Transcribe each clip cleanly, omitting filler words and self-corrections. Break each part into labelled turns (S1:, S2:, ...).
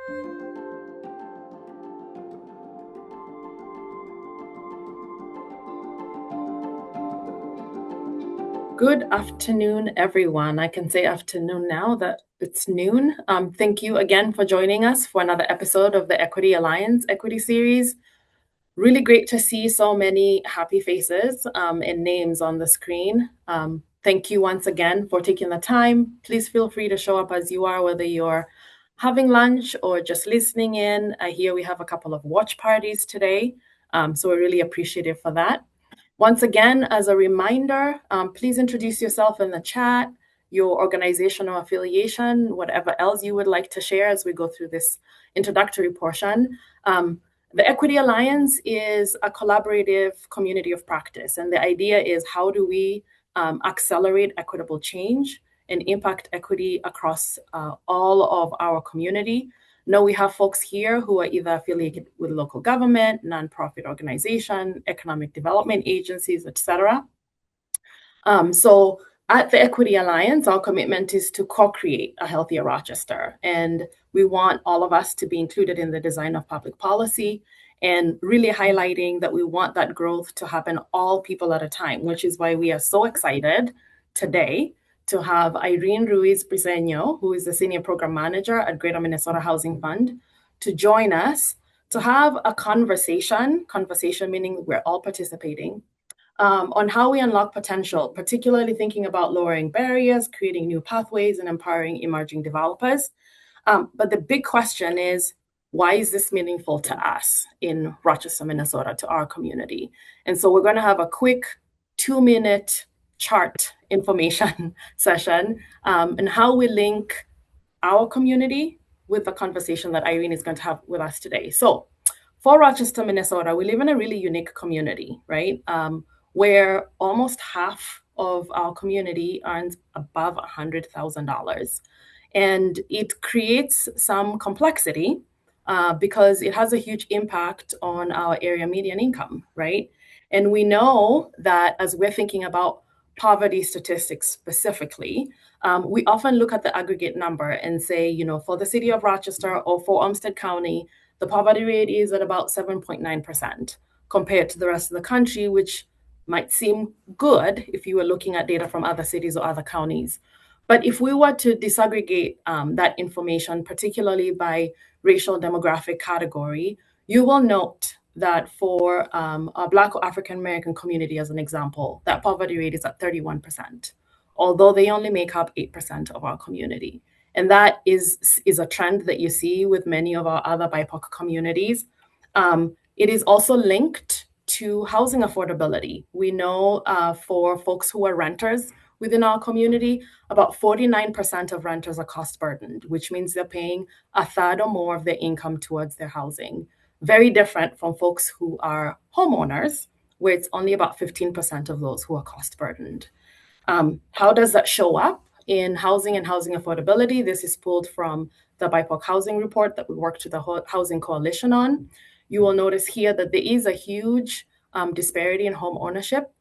S1: Good afternoon, everyone. I can say afternoon now that it's noon. Thank you again for joining us for another episode of the Equity Alliance Equity Series. Really great to see so many happy faces and names on the screen. Thank you once again for taking the time. Please feel free to show up as you are, whether you're having lunch or just listening in. I hear we have a couple of watch parties today, so we're really appreciative for that. Once again, as a reminder, please introduce yourself in the chat, your organizational affiliation, whatever else you would like to share as we go through this introductory portion. The Equity Alliance is a collaborative community of practice, and the idea is how do we accelerate equitable change and impact equity across all of our community. Know we have folks here who are either affiliated with local government, nonprofit organization, economic development agencies, etc. So at the Equity Alliance, our commitment is to co-create a healthier Rochester. And we want all of us to be included in the design of public policy and really highlighting that we want that growth to happen all people at a time, which is why we are so excited today to have Irene Ruiz Briseño, who is the Senior Program Manager at Greater Minnesota Housing Fund, to join us to have a conversation meaning we're all participating, on how we unlock potential, particularly thinking about lowering barriers, creating new pathways, and empowering emerging developers. But the big question is, why is this meaningful to us in Rochester, Minnesota, to our community? And so we're going to have a quick 2-minute chart information session and how we link our community with the conversation that Irene is going to have with us today. So for Rochester, Minnesota, we live in a really unique community, right? Where almost half of our community earns above $100,000. And it creates some complexity because it has a huge impact on our area median income, right? And we know that as we're thinking about poverty statistics specifically, we often look at the aggregate number and say, for the city of Rochester or for Olmsted County, the poverty rate is at about 7.9% compared to the rest of the country, which might seem good if you were looking at data from other cities or other counties. But if we were to disaggregate that information, particularly by racial demographic category, you will note that for a Black or African American community, as an example, that poverty rate is at 31%, although they only make up 8% of our community. And that is a trend that you see with many of our other BIPOC communities. It is also linked to housing affordability. We know for folks who are renters within our community, about 49% of renters are cost burdened, which means they're paying a third or more of their income towards their housing. Very different from folks who are homeowners, where it's only about 15% of those who are cost burdened. How does that show up in housing and housing affordability? This is pulled from the BIPOC housing report that we worked with the Housing Coalition on. You will notice here that there is a huge disparity in home ownership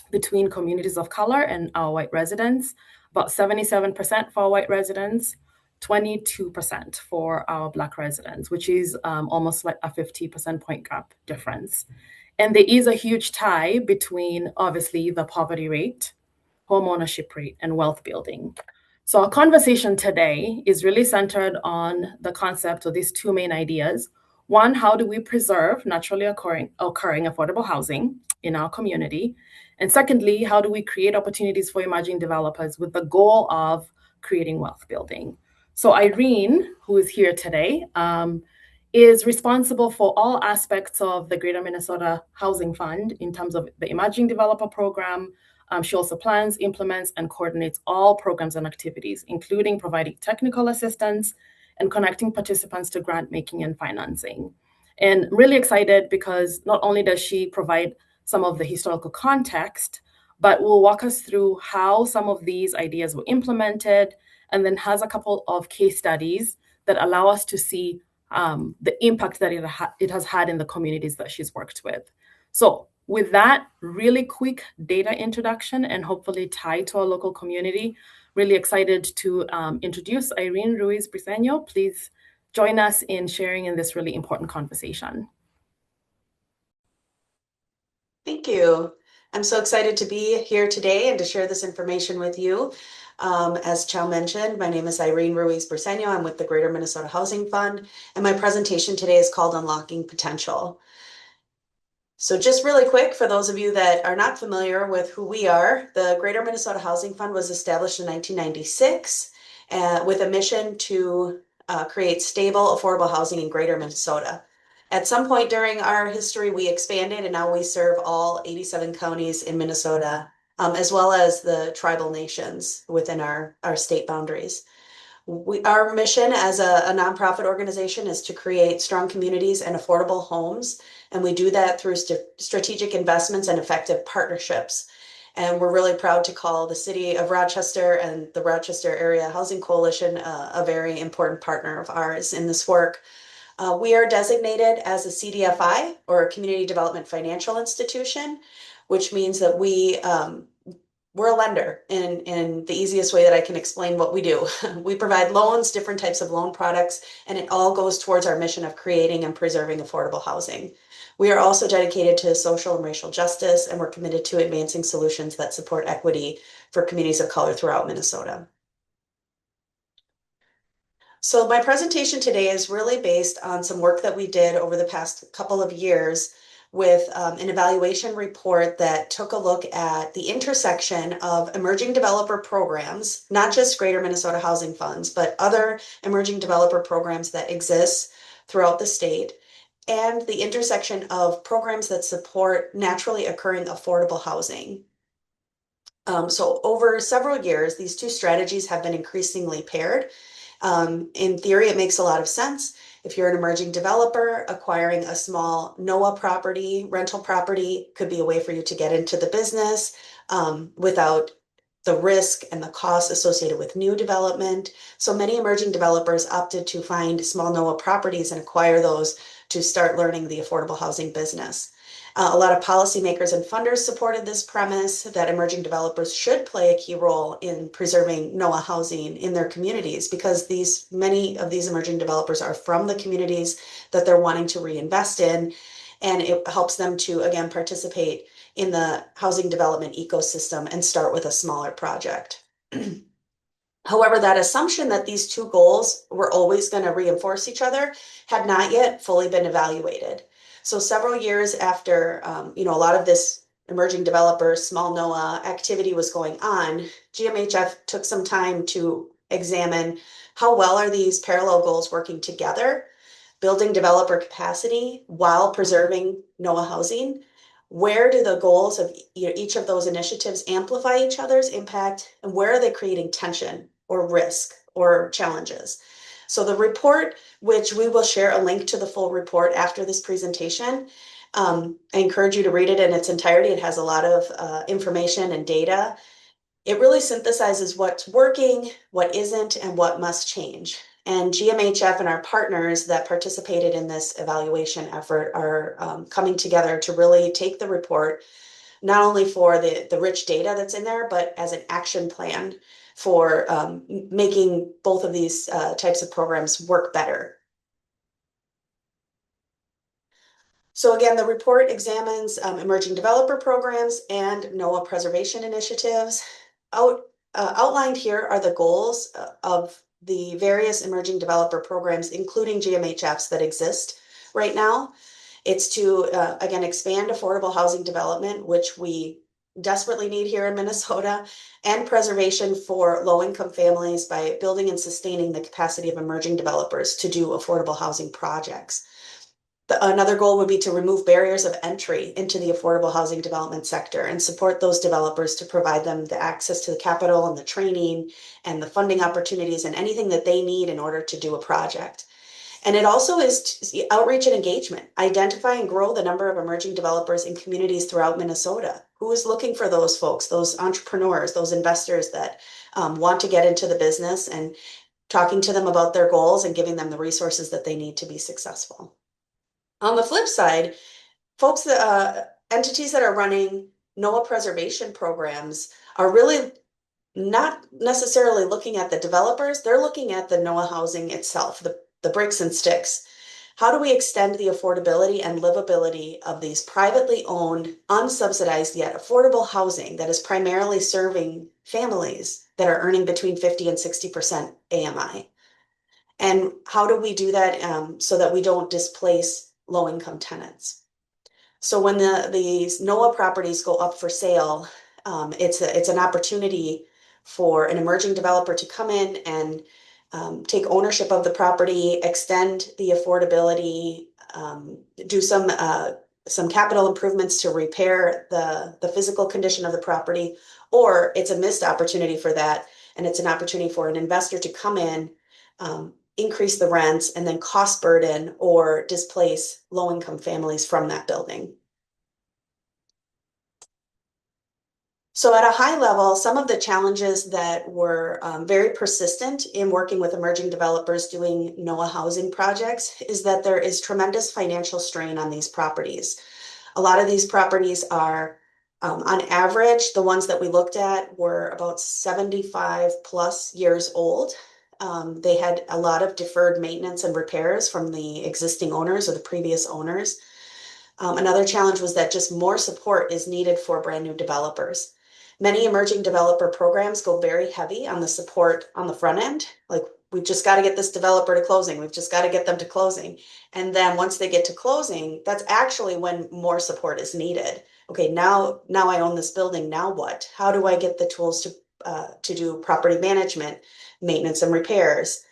S1: between communities of color and our white residents, about 77% for our white residents, 22% for our Black residents, which is almost like a 50% point gap difference. And there is a huge tie between, obviously, the poverty rate, home ownership rate, and wealth building. So our conversation today is really centered on the concept of these two main ideas. One, how do we preserve naturally occurring affordable housing in our community? And secondly, how do we create opportunities for emerging developers with the goal of creating wealth building? So Irene, who is here today, is responsible for all aspects of the Greater Minnesota Housing Fund in terms of the Emerging Developer Program. She also plans, implements, and coordinates all programs and activities, including providing technical assistance and connecting participants to grant making and financing. And really excited because not only does she provide some of the historical context, but will walk us through how some of these ideas were implemented, and then has a couple of case studies that allow us to see the impact that it has had in the communities that she's worked with. So with that really quick data introduction and hopefully tied to our local community, really excited to introduce Irene Ruiz Briseño. Please join us in sharing in this really important conversation.
S2: Thank you. I'm so excited to be here today and to share this information with you. As Chow mentioned, my name is Irene Ruiz-Burseño. I'm with the Greater Minnesota Housing Fund, and my presentation today is called Unlocking Potential. So just really quick, for those of you that are not familiar with who we are, the Greater Minnesota Housing Fund was established in 1996 with a mission to create stable, affordable housing in Greater Minnesota. At some point during our history, we expanded and now we serve all 87 counties in Minnesota, as well as the tribal nations within our state boundaries. Our mission as a nonprofit organization is to create strong communities and affordable homes. And we do that through strategic investments and effective partnerships. And we're really proud to call the city of Rochester and the Rochester Area Housing Coalition a very important partner of ours in this work. We are designated as a CDFI, or a Community Development Financial Institution, which means that we're a lender in the easiest way that I can explain what we do. We provide loans, different types of loan products, and it all goes towards our mission of creating and preserving affordable housing. We are also dedicated to social and racial justice, and we're committed to advancing solutions that support equity for communities of color throughout Minnesota. So my presentation today is really based on some work that we did over the past couple of years with an evaluation report that took a look at the intersection of emerging developer programs, not just Greater Minnesota Housing Funds, but other emerging developer programs that exist throughout the state, and the intersection of programs that support naturally occurring affordable housing. So over several years, these two strategies have been increasingly paired. In theory, it makes a lot of sense. If you're an emerging developer, acquiring a small NOAA property, rental property, could be a way for you to get into the business without the risk and the costs associated with new development. So many emerging developers opted to find small NOAA properties and acquire those to start learning the affordable housing business. A lot of policymakers and funders supported this premise that emerging developers should play a key role in preserving NOAA housing in their communities, because many of these emerging developers are from the communities that they're wanting to reinvest in, and it helps them to, again, participate in the housing development ecosystem and start with a smaller project. However, that assumption that these two goals were always going to reinforce each other had not yet fully been evaluated. So several years after, a lot of this emerging developer, small NOAA activity was going on, GMHF took some time to examine how well are these parallel goals working together, building developer capacity while preserving NOAA housing. Where do the goals of each of those initiatives amplify each other's impact, and where are they creating tension or risk or challenges? So the report, which we will share a link to the full report after this presentation, I encourage you to read it in its entirety. It has a lot of information and data. It really synthesizes what's working, what isn't, and what must change. And GMHF and our partners that participated in this evaluation effort are coming together to really take the report, not only for the rich data that's in there, but as an action plan for making both of these types of programs work better. So again, the report examines emerging developer programs and NOAA preservation initiatives. Outlined here are the goals of the various emerging developer programs, including GMHFs that exist right now. It's to, again, expand affordable housing development, which we desperately need here in Minnesota, and preservation for low-income families by building and sustaining the capacity of emerging developers to do affordable housing projects. Another goal would be to remove barriers of entry into the affordable housing development sector and support those developers to provide them the access to the capital and the training and the funding opportunities and anything that they need in order to do a project. And it also is outreach and engagement. Identify and grow the number of emerging developers in communities throughout Minnesota. Who is looking for those folks, those entrepreneurs, those investors that want to get into the business, and talking to them about their goals and giving them the resources that they need to be successful. On the flip side, folks, entities that are running NOAA preservation programs are really not necessarily looking at the developers. They're looking at the NOAA housing itself, the the bricks and sticks. How do we extend the affordability and livability of these privately owned, unsubsidized yet affordable housing that is primarily serving families that are earning between 50 and 60% AMI? And how do we do that so that we don't displace low-income tenants? So when these NOAA properties go up for sale, it's an opportunity for an emerging developer to come in and take ownership of the property, extend the affordability, do some capital improvements to repair the physical condition of the property, or it's a missed opportunity for that, and it's an opportunity for an investor to come in, increase the rents, and then cost burden or displace low-income families from that building. So at a high level, some of the challenges that were very persistent in working with emerging developers doing NOAA housing projects is that there is tremendous financial strain on these properties. A lot of these properties are, on average, the ones that we looked at were about 75 plus years old. They had a lot of deferred maintenance and repairs from the existing owners or the previous owners. Another challenge was that just more support is needed for brand new developers. Many emerging developer programs go very heavy on the support on the front end. Like, we've just got to get this developer to closing. We've just got to get them to closing. And then once they get to closing, that's actually when more support is needed. Okay, now I own this building. Now what? How do I get the tools to do property management, maintenance and repairs,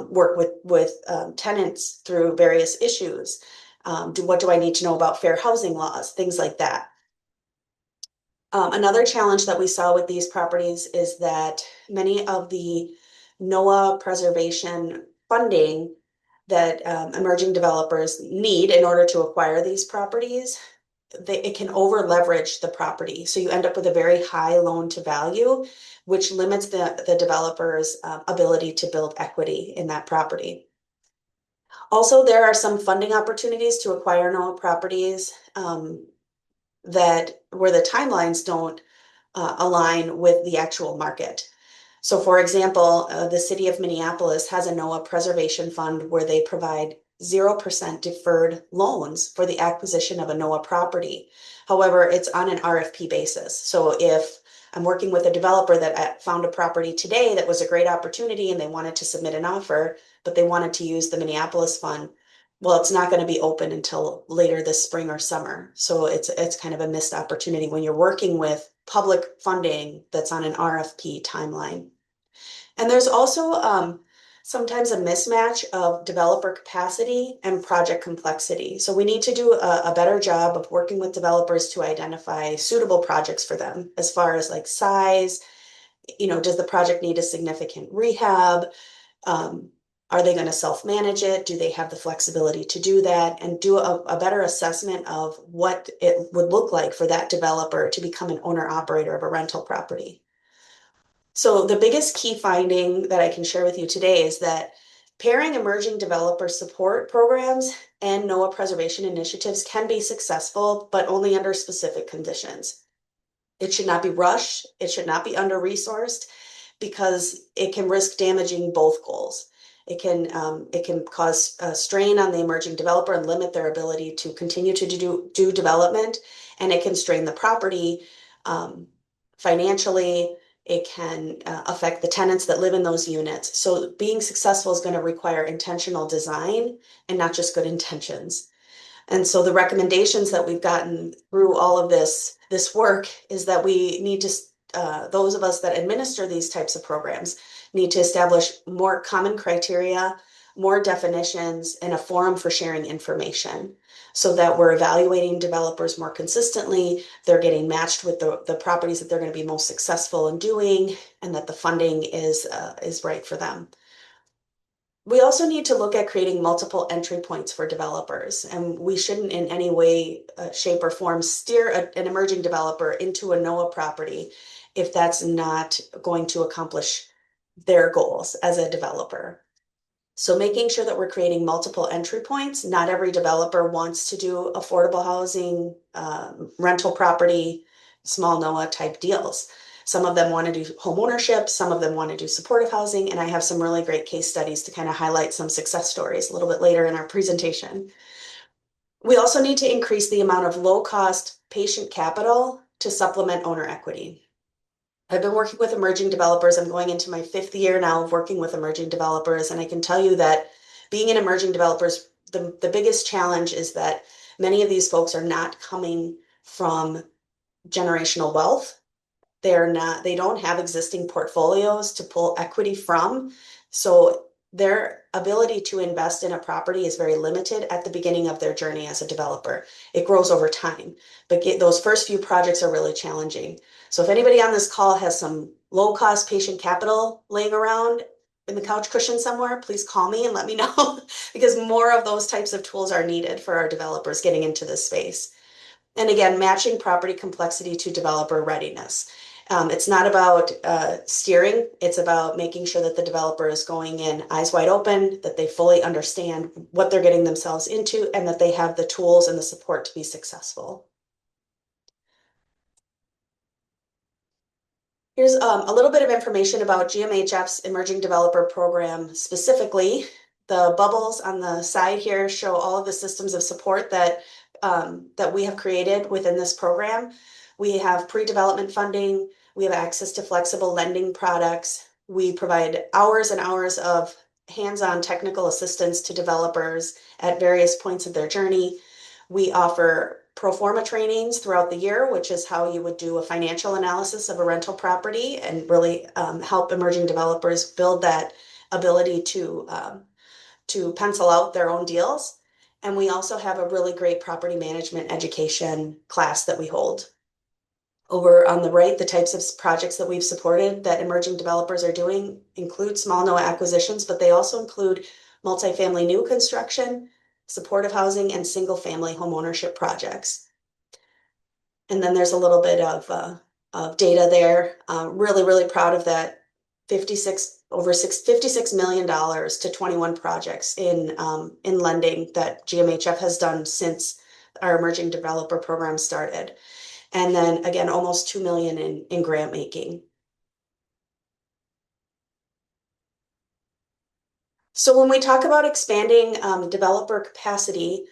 S2: work with tenants through various issues? What do I need to know about fair housing laws? Things like that. Another challenge that we saw with these properties is that many of the NOAA preservation funding that emerging developers need in order to acquire these properties, it can over leverage the property. So you end up with a very high loan to value, which limits the developer's ability to build equity in that property. Also, there are some funding opportunities to acquire NOAA properties that where the timelines don't align with the actual market. So for example, the city of Minneapolis has a NOAA preservation fund where they provide 0% deferred loans for the acquisition of a NOAA property. However, it's on an RFP basis. So if I'm working with a developer that found a property today that was a great opportunity and they wanted to submit an offer, but they wanted to use the Minneapolis fund, well, it's not going to be open until later this spring or summer. So it's kind of a missed opportunity when you're working with public funding that's on an RFP timeline. And there's also sometimes a mismatch of developer capacity and project complexity. So we need to do a better job of working with developers to identify suitable projects for them as far as like size, does the project need a significant rehab? Are they going to self-manage it? Do they have the flexibility to do that? And do a better assessment of what it would look like for that developer to become an owner-operator of a rental property. So the biggest key finding that I can share with you today is that pairing emerging developer support programs and NOAA preservation initiatives can be successful, but only under specific conditions. It should not be rushed. It should not be under-resourced because it can risk damaging both goals. It can cause a strain on the emerging developer and limit their ability to continue to do development, and it can strain the property financially. It can affect the tenants that live in those units. So being successful is going to require intentional design and not just good intentions. And so the recommendations that we've gotten through all of this work is that we need to, those of us that administer these types of programs need to establish more common criteria, more definitions, and a forum for sharing information so that we're evaluating developers more consistently, they're getting matched with the properties that they're going to be most successful in doing, and that the funding is right for them. We also need to look at creating multiple entry points for developers, and we shouldn't in any way, shape, or form steer an emerging developer into a NOAA property if that's not going to accomplish their goals as a developer. So making sure that we're creating multiple entry points. Not every developer wants to do affordable housing, rental property, small NOAA type deals. Some of them want to do home ownership, some of them want to do supportive housing, and I have some really great case studies to kind of highlight some success stories a little bit later in our presentation. We also need to increase the amount of low-cost patient capital to supplement owner equity. I've been working with emerging developers. I'm going into my 5th year now of working with emerging developers, and I can tell you that being an emerging developers, the biggest challenge is that many of these folks are not coming from generational wealth. They don't have existing portfolios to pull equity from. So their ability to invest in a property is very limited at the beginning of their journey as a developer. It grows over time, but those first few projects are really challenging. So if anybody on this call has some low cost patient capital laying around in the couch cushion somewhere, please call me and let me know because more of those types of tools are needed for our developers getting into this space. And again, matching property complexity to developer readiness. It's not about steering, it's about making sure that the developer is going in eyes wide open, that they fully understand what they're getting themselves into, and that they have the tools and the support to be successful. Here's a little bit of information about GMHF's Emerging Developer Program specifically. The bubbles on the side here show all of the systems of support that we have created within this program. We have pre-development funding. We have access to flexible lending products. We provide hours and hours of hands-on technical assistance to developers at various points of their journey. We offer pro forma trainings throughout the year, which is how you would do a financial analysis of a rental property and really help emerging developers build that ability to pencil out their own deals. And we also have a really great property management education class that we hold. Over on the right, the types of projects that we've supported that emerging developers are doing include small NOAA acquisitions, but they also include multifamily new construction, supportive housing, and single family homeownership projects. And then there's a little bit of data there. Really, really proud of that. $56 million to 21 projects in lending that GMHF has done since our emerging developer program started. And then again, almost 2 million in grant making. So when we talk about expanding developer capacity,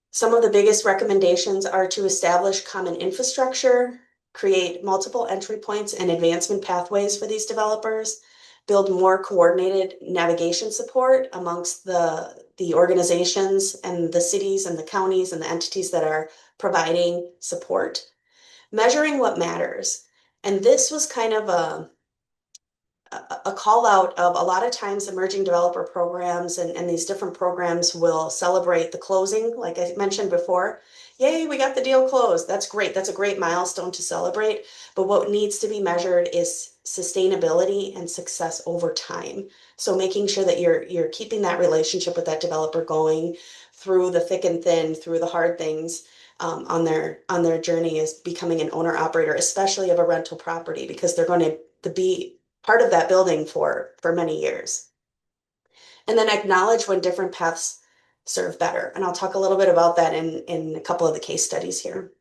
S2: some of the biggest recommendations are to establish common infrastructure, create multiple entry points and advancement pathways for these developers, build more coordinated navigation support amongst the organizations and the cities and the counties and the entities that are providing support, measuring what matters. And this was kind of a call out of a lot of times emerging developer programs and these different programs will celebrate the closing, like I mentioned before. Yay, we got the deal closed. That's great. That's a great milestone to celebrate. But what needs to be measured is sustainability and success over time. So making sure that you're keeping that relationship with that developer going through the thick and thin, through the hard things on their journey is becoming an owner operator, especially of a rental property, because they're going to be part of that building for many years. And then acknowledge when different paths serve better. And I'll talk a little bit about that in a couple of the case studies here.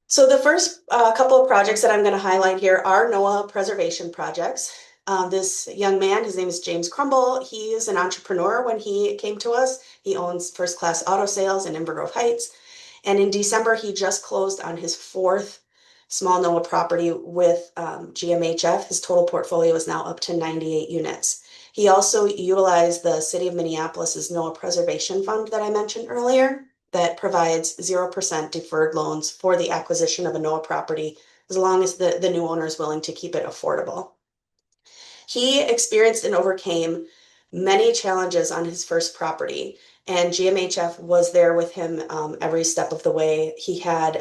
S2: So the first couple of projects that I'm going to highlight here are NOAA preservation projects. This young man, his name is James Crumble. He is an entrepreneur when he came to us. He owns First Class Auto Sales in Inver Grove Heights. And in December, he just closed on his 4th small NOAA property with GMHF. His total portfolio is now up to 98 units. He also utilized the City of Minneapolis's NOAA Preservation Fund that I mentioned earlier that provides 0% deferred loans for the acquisition of a NOAA property as long as the new owner is willing to keep it affordable. He experienced and overcame many challenges on his first property, and GMHF was there with him every step of the way. He had,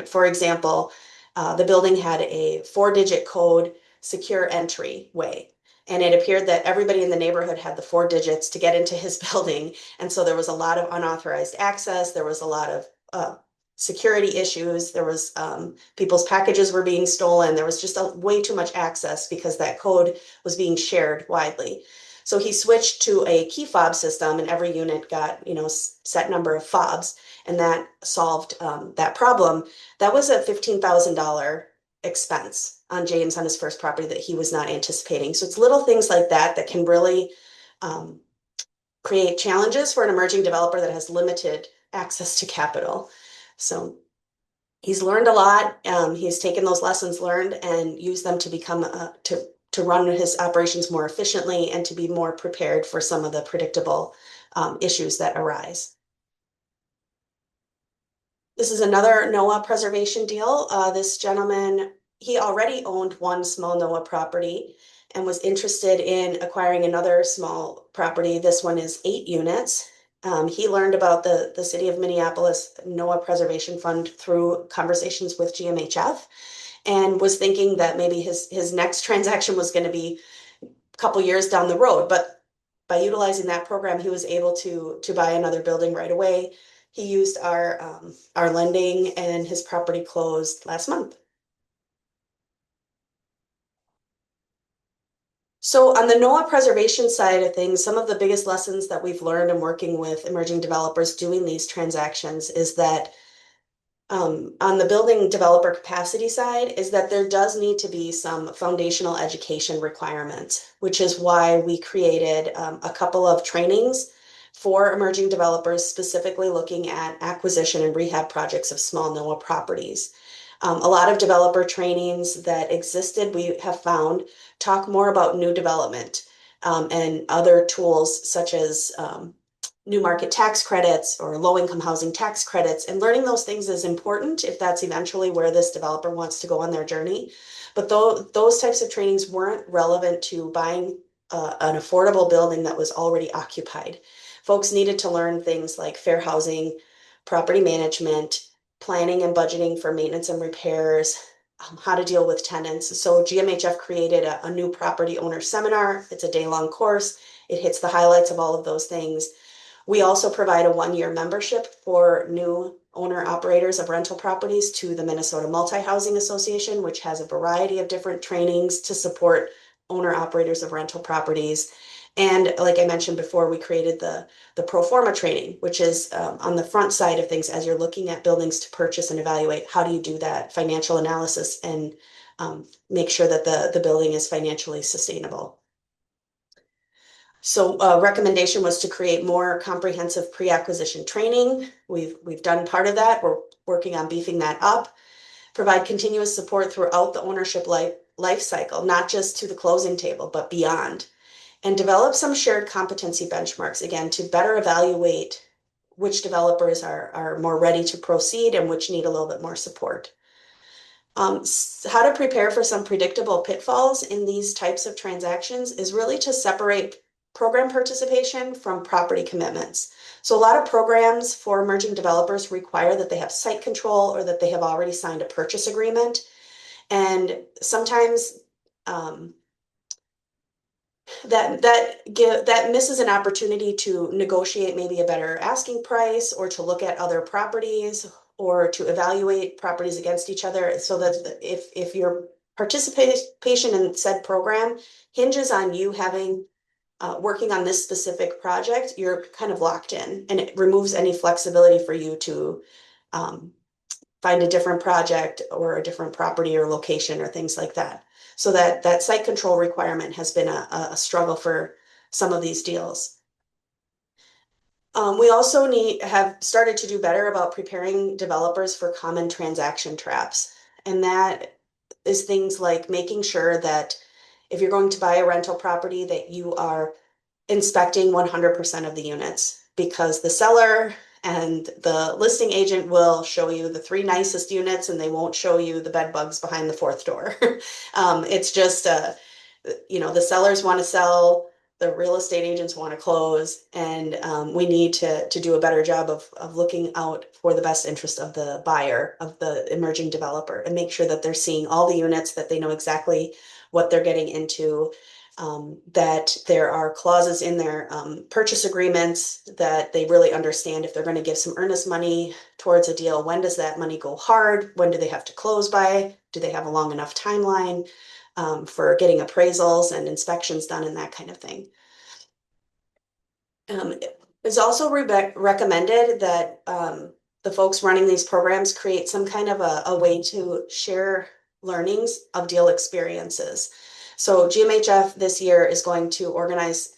S2: for example, the building had a 4-digit code secure entry way. And it appeared that everybody in the neighborhood had the 4 digits to get into his building. And so there was a lot of unauthorized access. There was a lot of security issues. There was people's packages were being stolen. There was just way too much access because that code was being shared widely. So he switched to a key fob system, and every unit got, set number of fobs, and that solved that problem. That was a $15,000 expense on James on his first property that he was not anticipating. So it's little things like that that can really um, create challenges for an emerging developer that has limited access to capital. So he's learned a lot. He's taken those lessons learned and used them to become to run his operations more efficiently and to be more prepared for some of the predictable issues that arise. This is another NOAA preservation deal. This gentleman, he already owned one small NOAA property and was interested in acquiring another small property. This one is 8 units. He learned about the City of Minneapolis NOAA Preservation Fund through conversations with GMHF and was thinking that maybe his next transaction was going to be a couple years down the road. But by utilizing that program, he was able to buy another building right away. He used our lending, and his property closed last month. So on the NOAA preservation side of things, some of the biggest lessons that we've learned in working with emerging developers doing these transactions is that on the building developer capacity side is that there does need to be some foundational education requirements, which is why we created a couple of trainings for emerging developers, specifically looking at acquisition and rehab projects of small NOAA properties. A lot of developer trainings that existed, we have found, talk more about new development and other tools such as new market tax credits or low income housing tax credits. And learning those things is important if that's eventually where this developer wants to go on their journey. But those types of trainings weren't relevant to buying an affordable building that was already occupied. Folks needed to learn things like fair housing, property management, planning and budgeting for maintenance and repairs, how to deal with tenants. So GMHF created a new property owner seminar. It's a day-long course. It hits the highlights of all of those things. We also provide a 1-year membership for new owner operators of rental properties to the Minnesota Multi-Housing Association, which has a variety of different trainings to support owner operators of rental properties. And like I mentioned before, we created the pro forma training, which is on the front side of things as you're looking at buildings to purchase and evaluate. How do you do that financial analysis and make sure that the building is financially sustainable? So recommendation was to create more comprehensive pre-acquisition training. We've done part of that. We're working on beefing that up. Provide continuous support throughout the ownership life cycle, not just to the closing table, but beyond. And develop some shared competency benchmarks, again, to better evaluate which developers are more ready to proceed and which need a little bit more support. How to prepare for some predictable pitfalls in these types of transactions is really to separate program participation from property commitments. So a lot of programs for emerging developers require that they have site control or that they have already signed a purchase agreement. And sometimes that misses an opportunity to negotiate maybe a better asking price or to look at other properties or to evaluate properties against each other, so that if your participation in said program hinges on you having working on this specific project, you're kind of locked in, and it removes any flexibility for you to um, find a different project or a different property or location or things like that. So that site control requirement has been a struggle for some of these deals. We also have started to do better about preparing developers for common transaction traps. And that is things like making sure that if you're going to buy a rental property, that you are inspecting 100% of the units, because the seller and the listing agent will show you the 3 nicest units and they won't show you the bed bugs behind the fourth door. It's just, the sellers want to sell, the real estate agents want to close, and we need to do a better job of looking out for the best interest of the buyer, of the emerging developer, and make sure that they're seeing all the units, that they know exactly what they're getting into, that there are clauses in their purchase agreements that they really understand if they're going to give some earnest money towards a deal. When does that money go hard? When do they have to close by? Do they have a long enough timeline for getting appraisals and inspections done and that kind of thing? It's also recommended that the folks running these programs create some kind of a way to share learnings of deal experiences. So GMHF this year is going to organize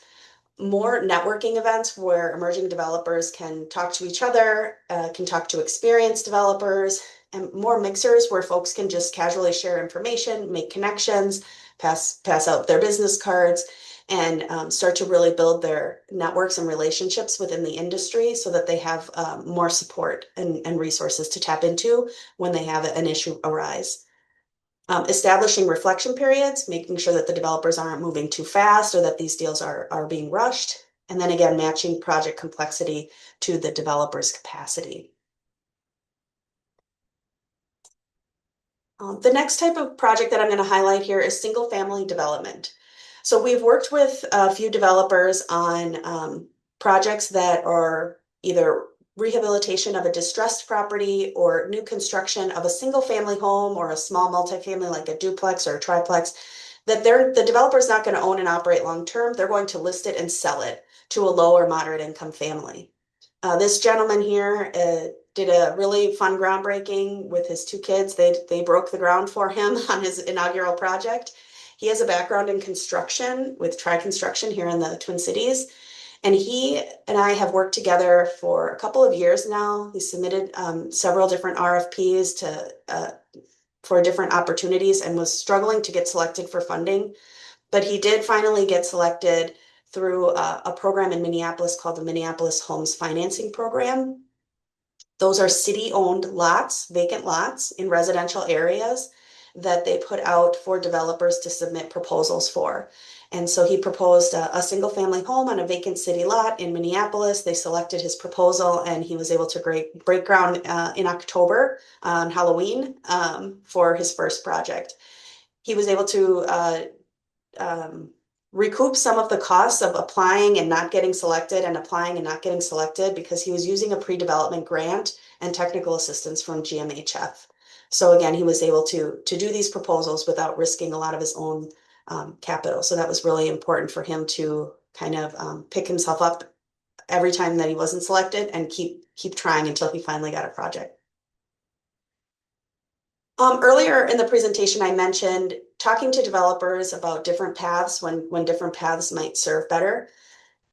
S2: more networking events where emerging developers can talk to each other, can talk to experienced developers, and more mixers where folks can just casually share information, make connections, pass out their business cards, and start to really build their networks and relationships within the industry so that they have more support and resources to tap into when they have an issue arise. Establishing reflection periods, making sure that the developers aren't moving too fast or that these deals are being rushed. And then again, matching project complexity to the developer's capacity. The next type of project that I'm going to highlight here is single family development. So we've worked with a few developers on projects that are either rehabilitation of a distressed property or new construction of a single family home or a small multifamily like a duplex or a triplex that the developer is not going to own and operate long term. They're going to list it and sell it to a low or moderate income family. This gentleman here did a really fun groundbreaking with his two kids. They broke the ground for him on his inaugural project. He has a background in construction with Tri Construction here in the Twin Cities. And he and I have worked together for a couple of years now. He submitted several different RFPs for different opportunities and was struggling to get selected for funding. But he did finally get selected through a program in Minneapolis called the Minneapolis Homes Financing Program. Those are city-owned lots, vacant lots in residential areas that they put out for developers to submit proposals for. And so he proposed a single-family home on a vacant city lot in Minneapolis. They selected his proposal, and he was able to break ground in October on Halloween for his first project. He was able to recoup some of the costs of applying and not getting selected and applying and not getting selected because he was using a pre-development grant and technical assistance from GMHF. So again, he was able to do these proposals without risking a lot of his own capital. So that was really important for him to kind of pick himself up every time that he wasn't selected and keep trying until he finally got a project. Earlier in the presentation, I mentioned talking to developers about different paths when different paths might serve better.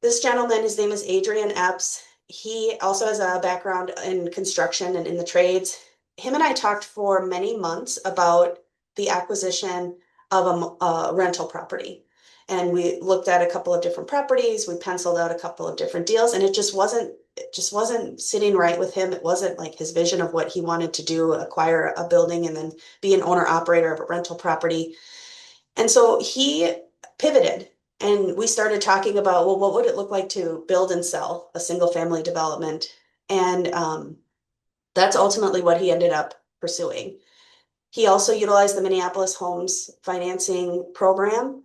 S2: This gentleman, his name is Adrian Epps. He also has a background in construction and in the trades. Him and I talked for many months about the acquisition of a rental property. And we looked at a couple of different properties. We penciled out a couple of different deals, and it just wasn't sitting right with him. It wasn't like his vision of what he wanted to do, acquire a building and then be an owner operator of a rental property. And so he pivoted and we started talking about, well, what would it look like to build and sell a single family development? And that's ultimately what he ended up pursuing. He also utilized the Minneapolis Homes Financing Program.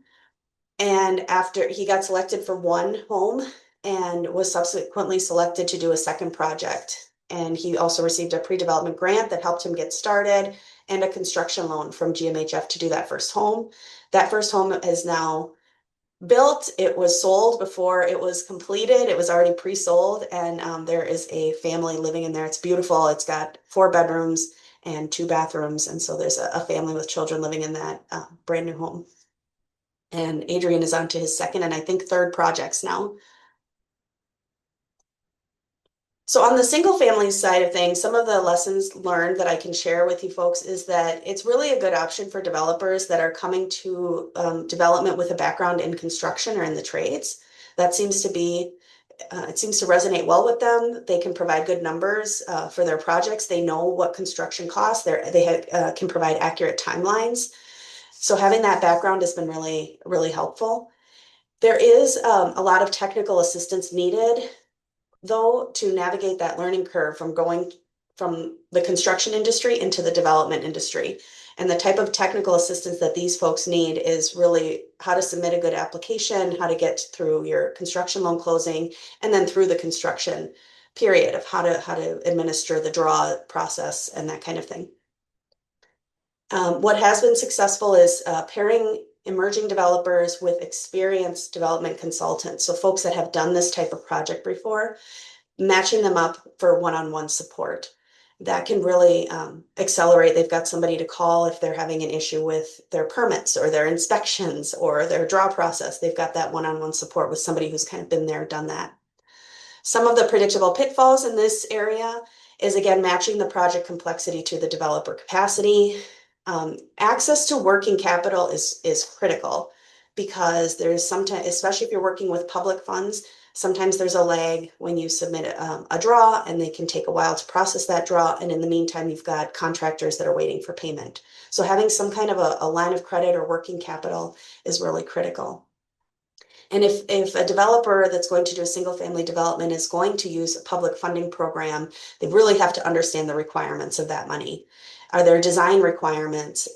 S2: And after he got selected for one home and was subsequently selected to do a second project. And he also received a pre-development grant that helped him get started and a construction loan from GMHF to do that first home. That first home is now built. It was sold before it was completed. It was already pre-sold, and there is a family living in there. It's beautiful. It's got 4 bedrooms and 2 bathrooms, and so there's a family with children living in that brand new home. And Adrian is on to his second and I think third projects now. So on the single family side of things, some of the lessons learned that I can share with you folks is that it's really a good option for developers that are coming to development with a background in construction or in the trades. That seems to be, it seems to resonate well with them. They can provide good numbers for their projects. They know what construction costs. They can provide accurate timelines. So having that background has been really, really helpful. There is a lot of technical assistance needed though, to navigate that learning curve from going from the construction industry into the development industry. And the type of technical assistance that these folks need is really how to submit a good application, how to get through your construction loan closing, and then through the construction period of how to administer the draw process and that kind of thing. What has been successful is pairing emerging developers with experienced development consultants, so folks that have done this type of project before, matching them up for one-on-one support. That can really accelerate. They've got somebody to call if they're having an issue with their permits or their inspections or their draw process. They've got that one-on-one support with somebody who's kind of been there, done that. Some of the predictable pitfalls in this area is, again, matching the project complexity to the developer capacity. Access to working capital is critical because there's sometimes, especially if you're working with public funds, sometimes there's a lag when you submit a draw, and they can take a while to process that draw. And in the meantime, you've got contractors that are waiting for payment. So having some kind of a line of credit or working capital is really critical. And if a developer that's going to do a single family development is going to use a public funding program, they really have to understand the requirements of that money. Are there design requirements,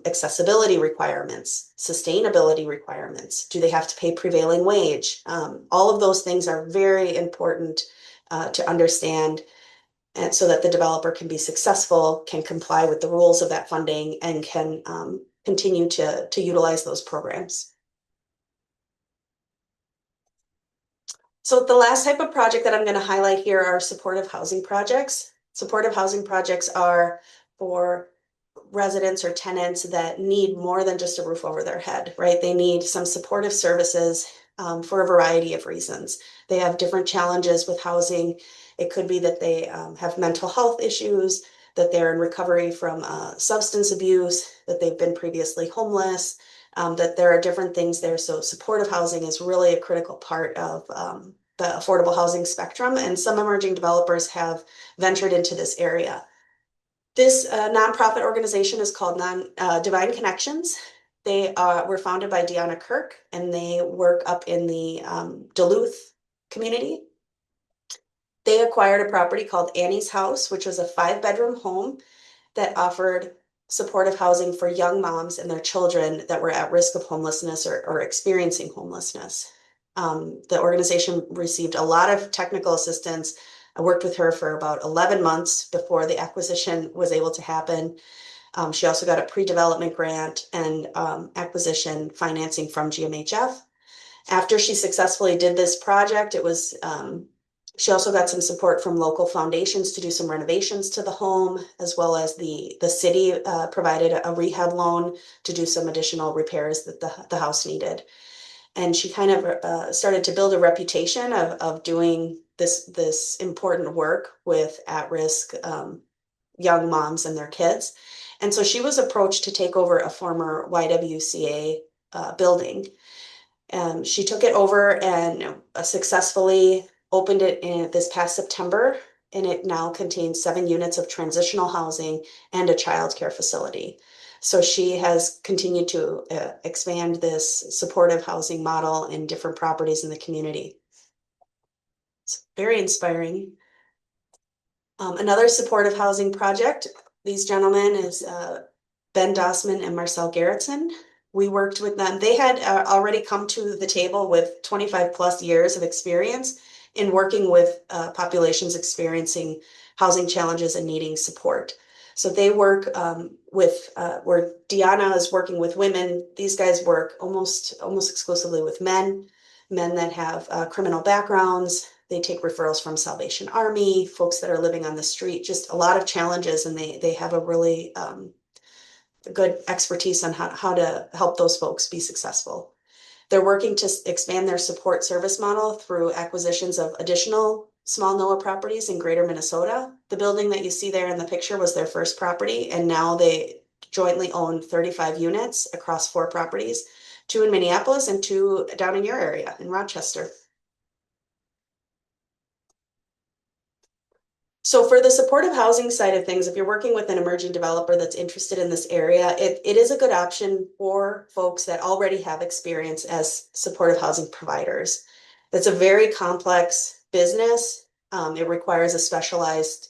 S2: accessibility requirements, sustainability requirements? Do they have to pay prevailing wage? All of those things are very important to understand, and so that the developer can be successful, can comply with the rules of that funding, and can continue to utilize those programs. So the last type of project that I'm going to highlight here are supportive housing projects. Supportive housing projects are for residents or tenants that need more than just a roof over their head, right? They need some supportive services for a variety of reasons. They have different challenges with housing. It could be that they have mental health issues, that they're in recovery from substance abuse, that they've been previously homeless, that there are different things there. So supportive housing is really a critical part of the affordable housing spectrum, and some emerging developers have ventured into this area. This nonprofit organization is called Divine Connections. They were founded by Deanna Kirk, and they work up in the Duluth community. They acquired a property called Annie's House, which was a 5-bedroom home that offered supportive housing for young moms and their children that were at risk of homelessness or experiencing homelessness. The organization received a lot of technical assistance. I worked with her for about 11 months before the acquisition was able to happen. She also got a pre-development grant and acquisition financing from GMHF. After she successfully did this project, she also got some support from local foundations to do some renovations to the home, as well as the city provided a rehab loan to do some additional repairs that the house needed. And she kind of started to build a reputation of doing this important work with at-risk young moms and their kids. And so she was approached to take over a former YWCA building. She took it over and successfully opened it in this past September, and it now contains 7 units of transitional housing and a child care facility. So she has continued to expand this supportive housing model in different properties in the community. It's very inspiring. Another supportive housing project, these gentlemen, is Ben Dossman and Marcel Gerritsen. We worked with them. They had already come to the table with 25 plus years of experience in working with populations experiencing housing challenges and needing support. So they work where Deanna is working with women. These guys work almost exclusively with men that have criminal backgrounds. They take referrals from Salvation Army, folks that are living on the street, just a lot of challenges, and they have a really good expertise on how to help those folks be successful. They're working to expand their support service model through acquisitions of additional small NOAA properties in greater Minnesota. The building that you see there in the picture was their first property, and now they jointly own 35 units across 4 properties, 2 in Minneapolis and 2 down in your area in Rochester. So for the supportive housing side of things, if you're working with an emerging developer that's interested in this area, it is a good option for folks that already have experience as supportive housing providers. That's a very complex business. It requires a specialized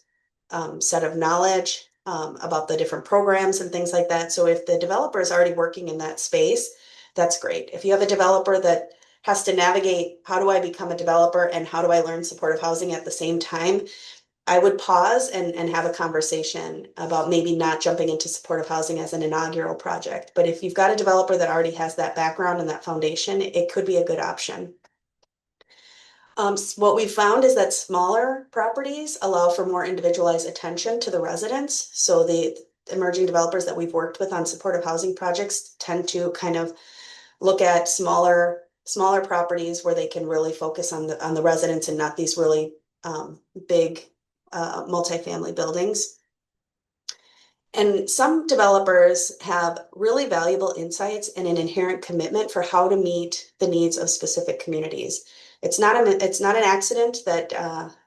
S2: set of knowledge about the different programs and things like that. So if the developer is already working in that space, that's great. If you have a developer that has to navigate, how do I become a developer and how do I learn supportive housing at the same time? I would pause and have a conversation about maybe not jumping into supportive housing as an inaugural project. But if you've got a developer that already has that background and that foundation, it could be a good option. What we found is that smaller properties allow for more individualized attention to the residents. So the emerging developers that we've worked with on supportive housing projects tend to kind of look at smaller properties where they can really focus on the residents and not these really big multifamily buildings. And some developers have really valuable insights and an inherent commitment for how to meet the needs of specific communities. It's not an accident that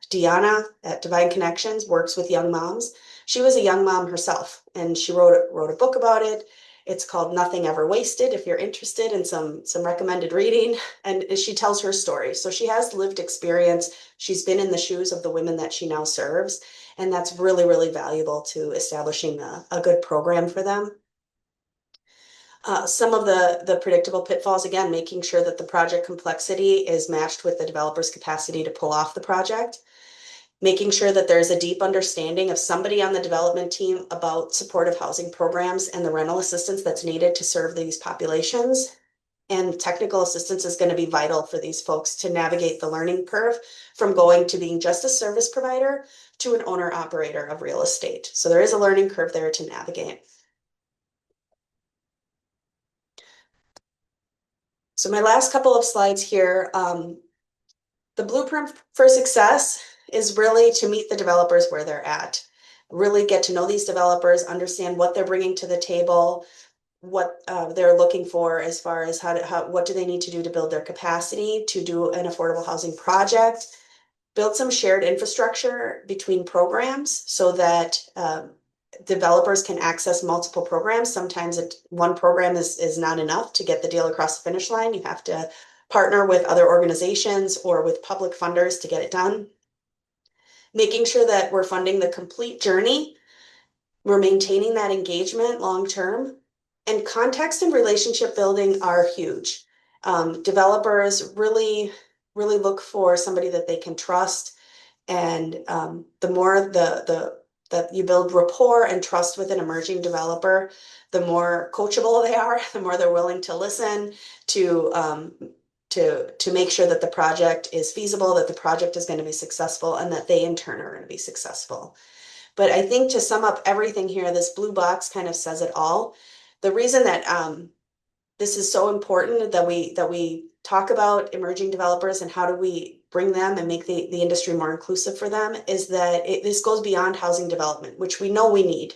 S2: Deanna at Divine Connections works with young moms. She was a young mom herself, and she wrote a book about it. It's called Nothing Ever Wasted, if you're interested in some recommended reading. And she tells her story. So she has lived experience. She's been in the shoes of the women that she now serves. And that's really, really valuable to establishing a good program for them. Some of the predictable pitfalls, again, making sure that the project complexity is matched with the developer's capacity to pull off the project, making sure that there's a deep understanding of somebody on the development team about supportive housing programs and the rental assistance that's needed to serve these populations. And technical assistance is going to be vital for these folks to navigate the learning curve from going to being just a service provider to an owner operator of real estate. So there is a learning curve there to navigate. So my last couple of slides here, the blueprint for success is really to meet the developers where they're at, really get to know these developers, understand what they're bringing to the table, what they're looking for as far as what do they need to do to build their capacity to do an affordable housing project, build some shared infrastructure between programs so that developers can access multiple programs. Sometimes one program is not enough to get the deal across the finish line. You have to partner with other organizations or with public funders to get it done. Making sure that we're funding the complete journey, we're maintaining that engagement long term, and context and relationship building are huge. Developers really look for somebody that they can trust, and the more that you build rapport and trust with an emerging developer, the more coachable they are, the more they're willing to listen to make sure that the project is feasible, that the project is going to be successful, and that they in turn are going to be successful. But I think to sum up everything here, this blue box kind of says it all. The reason that this is so important that we talk about emerging developers and how do we bring them and make the industry more inclusive for them is that this goes beyond housing development, which we know we need.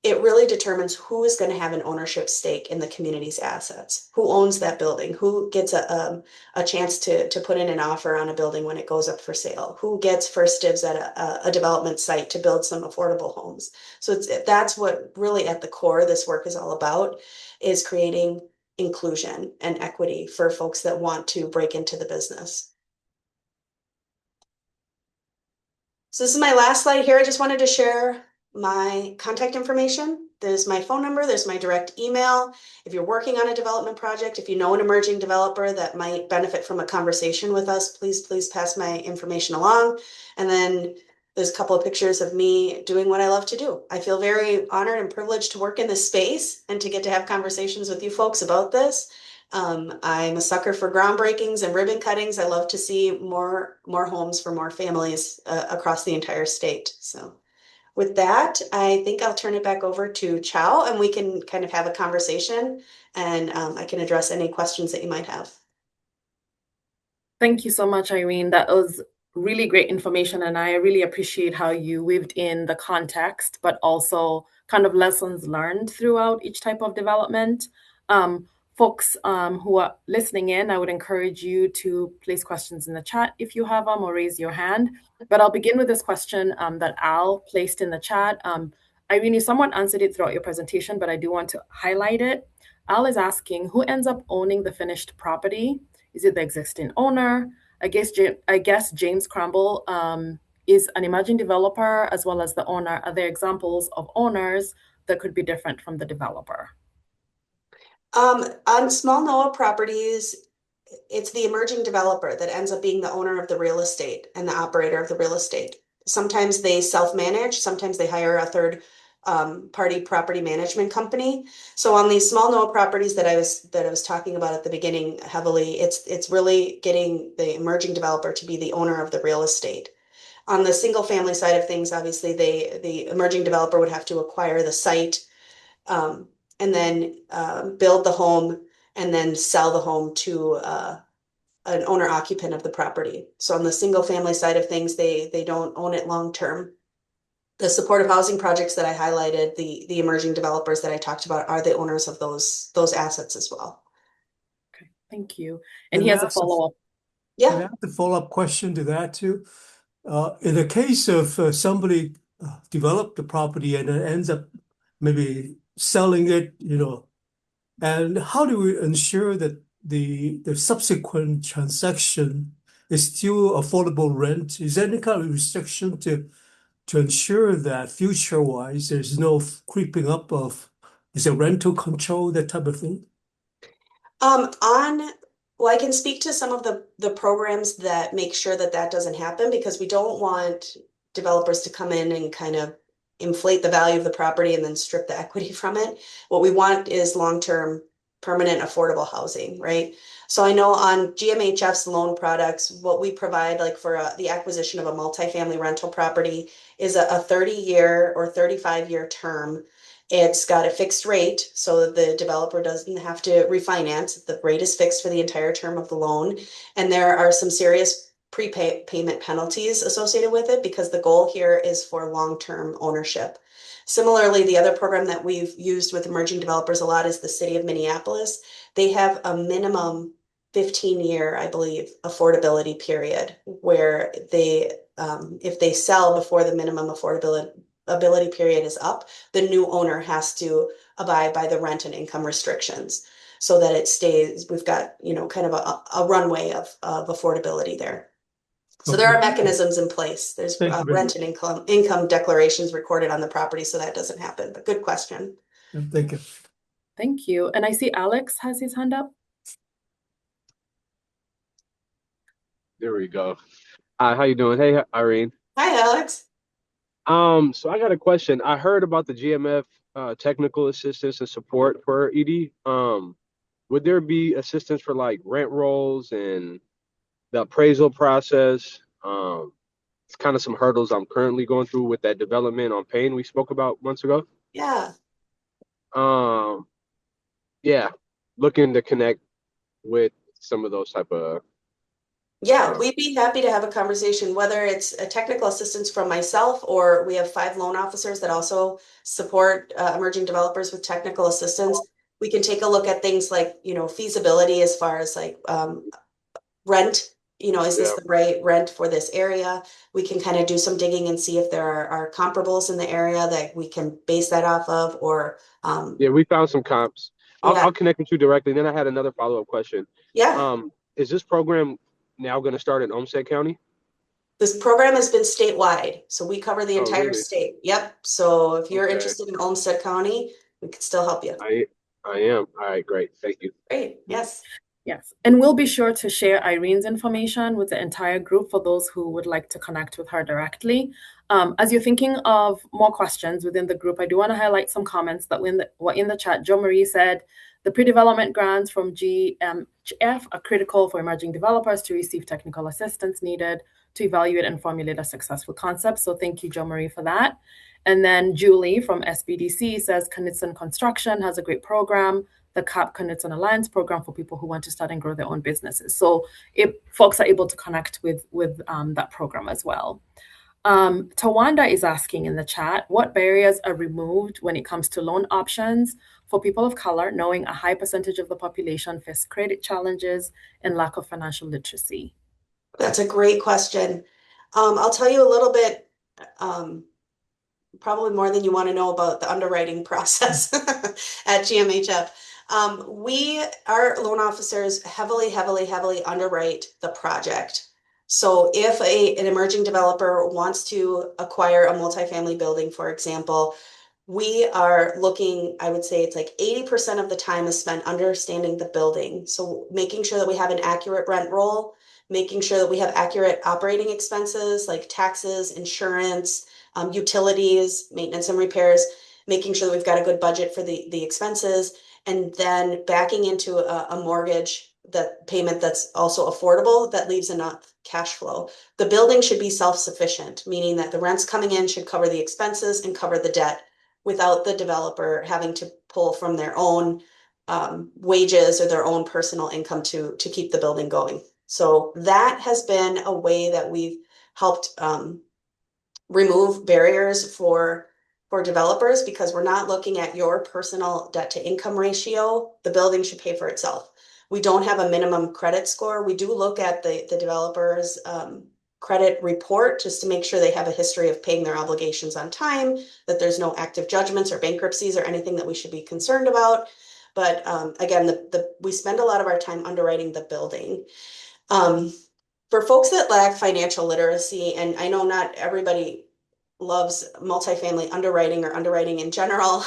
S2: It really determines who is going to have an ownership stake in the community's assets, who owns that building, who gets a chance to put in an offer on a building when it goes up for sale, who gets first dibs at a development site to build some affordable homes. So that's what really at the core this work is all about, is creating inclusion and equity for folks that want to break into the business. So this is my last slide here. I just wanted to share my contact information. There's my phone number, there's my direct email. If you're working on a development project, if you know an emerging developer that might benefit from a conversation with us, please pass my information along. And then there's a couple of pictures of me doing what I love to do. I feel very honored and privileged to work in this space and to get to have conversations with you folks about this. I'm a sucker for groundbreakings and ribbon cuttings. I love to see more homes for more families across the entire state. So with that, I think I'll turn it back over to Chow and we can kind of have a conversation and I can address any questions that you might have.
S1: Thank you so much, Irene. That was really great information, and I really appreciate how you weaved in the context, but also kind of lessons learned throughout each type of development. Folks who are listening in, I would encourage you to place questions in the chat if you have them or raise your hand. But I'll begin with this question that Al placed in the chat. Irene, you somewhat answered it throughout your presentation, but I do want to highlight it. Al is asking, who ends up owning the finished property? Is it the existing owner? I guess James Crumble is an emerging developer as well as the owner. Are there examples of owners that could be different from the developer?
S2: On small NOAA properties, it's the emerging developer that ends up being the owner of the real estate and the operator of the real estate. Sometimes they self-manage, sometimes they hire a third party property management company. So on these small note properties that I was talking about at the beginning heavily, it's really getting the emerging developer to be the owner of the real estate. On the single family side of things, obviously the emerging developer would have to acquire the site, um, and then build the home and then sell the home to an owner occupant of the property. So on the single family side of things, they don't own it long term. The supportive housing projects that I highlighted, the emerging developers that I talked about are the owners of those assets as well.
S1: Okay, thank you. And
S3: Can
S1: he
S3: I
S1: has a
S3: ask a,
S1: follow-up.
S3: can
S2: Yeah.
S3: I ask a follow-up question to that too? In the case of somebody developed the property and then ends up maybe selling it, and how do we ensure that the subsequent transaction is still affordable rent? Is there any kind of restriction to ensure that future-wise there's no creeping up of, is it rental control, that type of thing?
S2: On Well, I can speak to some of the programs that make sure that that doesn't happen because we don't want developers to come in and kind of inflate the value of the property and then strip the equity from it. What we want is long-term permanent affordable housing, right? So I know on GMHF's loan products, what we provide like for the acquisition of a multifamily rental property is a 30-year or 35-year term. It's got a fixed rate, so that the developer doesn't have to refinance. The rate is fixed for the entire term of the loan. And there are some serious prepayment penalties associated with it because the goal here is for long-term ownership. Similarly, the other program that we've used with emerging developers a lot is the city of Minneapolis. They have a minimum 15-year, I believe, affordability period where if they sell before the minimum affordability period is up, the new owner has to abide by the rent and income restrictions so that it stays, we've got, kind of a runway of affordability there. So there
S3: Okay,
S2: are mechanisms in place. There's
S3: thank you very
S2: rent and
S3: much.
S2: income declarations recorded on the property so that doesn't happen. But good question.
S3: Thank you.
S1: Thank you. And I see Alex has his hand up.
S4: There we go. Hi, how you doing? Hey, Irene.
S2: Hi, Alex.
S4: So I got a question. I heard about the GMF technical assistance and support for ED. Would there be assistance for like rent rolls and the appraisal process? It's kind of some hurdles I'm currently going through with that development on Payne we spoke about months ago.
S2: Yeah.
S4: Um, yeah, looking to connect with some of those type of
S2: Yeah,
S4: uh,
S2: we'd be happy to have a conversation, whether it's a technical assistance from myself or we have 5 loan officers that also support emerging developers with technical assistance. We can take a look at things like, feasibility as far as like rent. Is this
S4: yeah.
S2: the right rent for this area? We can kind of do some digging and see if there are comparables in the area that we can base that off of, or
S4: Yeah, we found some comps.
S2: yeah,
S4: I'll connect with you directly. Then I had another follow-up question.
S2: yeah.
S4: Is this program now going to start in Olmsted County?
S2: This program has been statewide, so we cover the
S4: Oh,
S2: entire
S4: really?
S2: state. Yep. So if you're
S4: Okay.
S2: interested in Olmsted County, we could still help you.
S4: I am. All right, great. Thank you.
S2: Great. Yes.
S1: Yes, and we'll be sure to share Irene's information with the entire group for those who would like to connect with her directly. As you're thinking of more questions within the group, I do want to highlight some comments that were in the chat. Jo Marie said, the pre-development grants from GMHF are critical for emerging developers to receive technical assistance needed to evaluate and formulate a successful concept. So thank you, Jo Marie, for that. And then Julie from SBDC says, Knudsen Construction has a great program, the CAP Knudsen Alliance program for people who want to start and grow their own businesses. So if folks are able to connect with that program as well. Tawanda is asking in the chat, what barriers are removed when it comes to loan options for people of color, knowing a high percentage of the population face credit challenges and lack of financial literacy?
S2: That's a great question. I'll tell you a little bit, probably more than you want to know about the underwriting process at GMHF. Our loan officers heavily, heavily, heavily underwrite the project. So if an emerging developer wants to acquire a multifamily building, for example, we are looking, I would say it's like 80% of the time is spent understanding the building. So making sure that we have an accurate rent roll, making sure that we have accurate operating expenses like taxes, insurance, utilities, maintenance and repairs, making sure that we've got a good budget for the expenses, and then backing into a mortgage that payment that's also affordable, that leaves enough cash flow. The building should be self-sufficient, meaning that the rents coming in should cover the expenses and cover the debt without the developer having to pull from their own wages or their own personal income to keep the building going. So that has been a way that we've helped remove barriers for developers, because we're not looking at your personal debt to income ratio. The building should pay for itself. We don't have a minimum credit score. We do look at the developer's credit report just to make sure they have a history of paying their obligations on time, that there's no active judgments or bankruptcies or anything that we should be concerned about. But again, we spend a lot of our time underwriting the building. For folks that lack financial literacy, and I know not everybody loves multifamily underwriting or underwriting in general,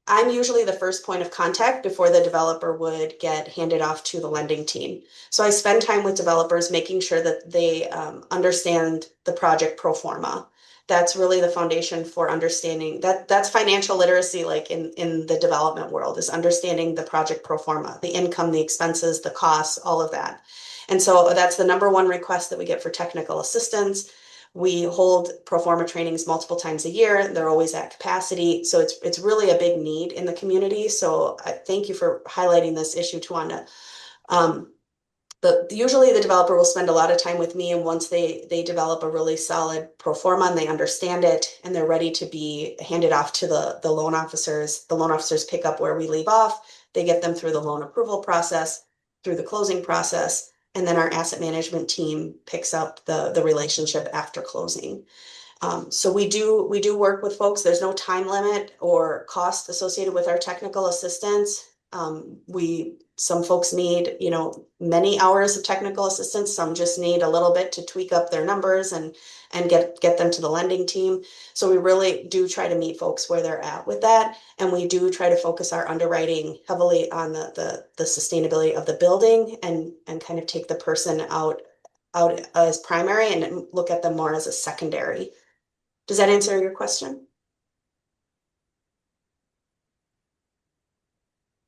S2: I'm usually the first point of contact before the developer would get handed off to the lending team. So I spend time with developers making sure that they understand the project pro forma. That's really the foundation for understanding that's financial literacy, like in the development world, is understanding the project pro forma, the income, the expenses, the costs, all of that. And so that's the number one request that we get for technical assistance. We hold pro forma trainings multiple times a year. They're always at capacity. So it's really a big need in the community. So I thank you for highlighting this issue, Tawanda. But usually the developer will spend a lot of time with me, and once they develop a really solid pro forma and they understand it and they're ready to be handed off to the loan officers pick up where we leave off. They get them through the loan approval process, through the closing process, and then our asset management team picks up the relationship after closing. So we do work with folks. There's no time limit or cost associated with our technical assistance. Some folks need, many hours of technical assistance. Some just need a little bit to tweak up their numbers and get them to the lending team. So we really do try to meet folks where they're at with that. And we do try to focus our underwriting heavily on the sustainability of the building and kind of take the person out as primary and look at them more as a secondary. Does that answer your question?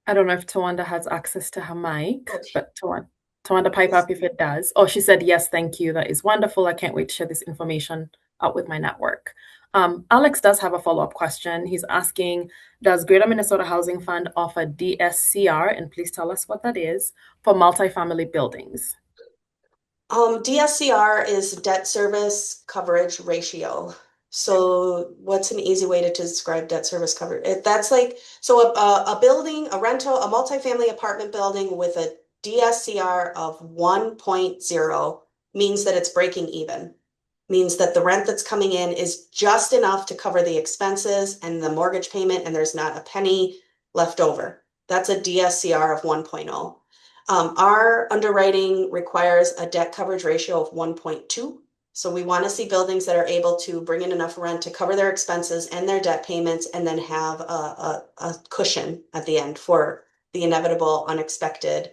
S1: I don't know if Tawanda has access to her mic,
S2: Okay.
S1: but Tawanda, pipe up if it does. Oh, she said, yes, thank you. That is wonderful. I can't wait to share this information out with my network. Alex does have a follow-up question. He's asking, does Greater Minnesota Housing Fund offer DSCR, and please tell us what that is, for multifamily buildings?
S2: DSCR is debt service coverage ratio. So what's an easy way to describe debt service coverage? That's like, so a building, a rental, a multifamily apartment building with a DSCR of 1.0 means that it's breaking even. Means that the rent that's coming in is just enough to cover the expenses and the mortgage payment, and there's not a penny left over. That's a DSCR of 1.0. Our underwriting requires a debt coverage ratio of 1.2. So we want to see buildings that are able to bring in enough rent to cover their expenses and their debt payments, and then have a cushion at the end for the inevitable unexpected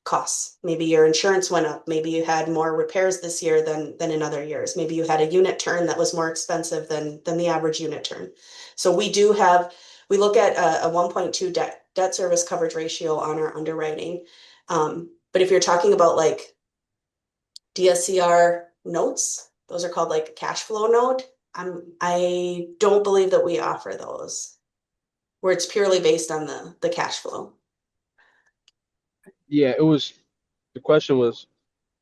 S2: costs. Maybe your insurance went up. Maybe you had more repairs this year than in other years. Maybe you had a unit turn that was more expensive than the average unit turn. So we look at a 1.2 debt service coverage ratio on our underwriting. But if you're talking about like DSCR notes, those are called like a cash flow note. I don't believe that we offer those, where it's purely based on the cash flow.
S4: Yeah, the question was,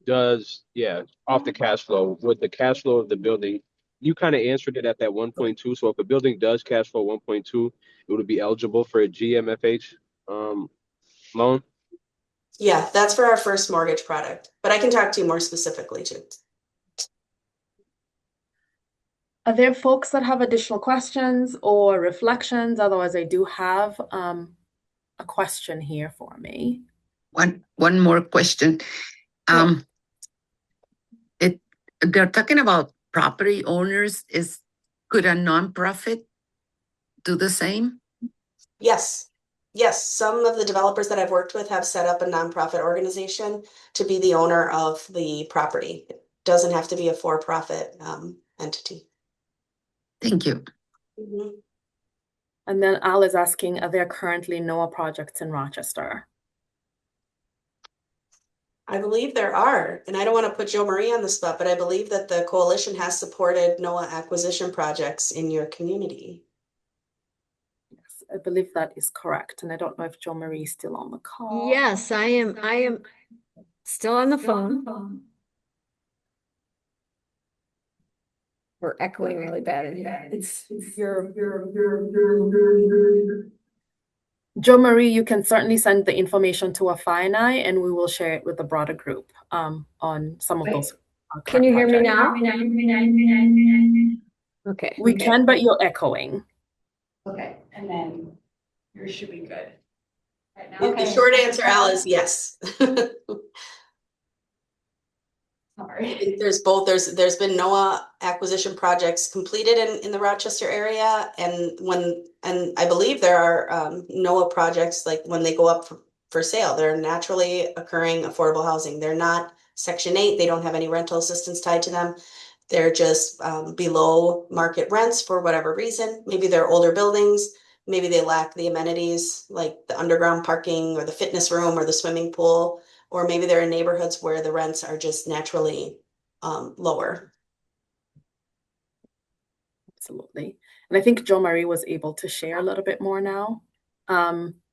S4: off the cash flow, with the cash flow of the building, you kind of answered it at that 1.2. So if a building does cash flow 1.2, it would be eligible for a GMFH loan.
S2: Yeah, that's for our first mortgage product, but I can talk to you more specifically too.
S1: Are there folks that have additional questions or reflections? Otherwise, I do have a question here for me.
S5: One more question. They're talking about property owners. Could a nonprofit do the same?
S2: Yes. Yes, some of the developers that I've worked with have set up a nonprofit organization to be the owner of the property. It doesn't have to be a for-profit entity.
S5: Thank you.
S2: Mhm.
S1: And then Al is asking, are there currently NOAA projects in Rochester?
S2: I believe there are, and I don't want to put Joe Marie on the spot, but I believe that the coalition has supported NOAA acquisition projects in your community.
S1: Yes, I believe that is correct. And I don't know if Joe Marie is still on the call.
S6: Yes, I am still on the phone. We're echoing really bad in here.
S1: Joe Marie, you can certainly send the information to Afa and I, and we will share it with the broader group on some of those.
S6: Can you hear me
S1: projects.
S6: now? Okay.
S1: We can, but you're echoing.
S7: Okay, and then yours should be good. Right now?
S2: The short answer, Al, is yes.
S7: Sorry.
S2: There's both. There's been NOAA acquisition projects completed in the Rochester area, and I believe there are NOAA projects like when they go up for sale. They're naturally occurring affordable housing. They're not Section 8. They don't have any rental assistance tied to them. They're just below market rents for whatever reason. Maybe they're older buildings. Maybe they lack the amenities like the underground parking or the fitness room or the swimming pool. Or maybe they're in neighborhoods where the rents are just naturally lower.
S1: Absolutely. And I think Jo Marie was able to share a little bit more now.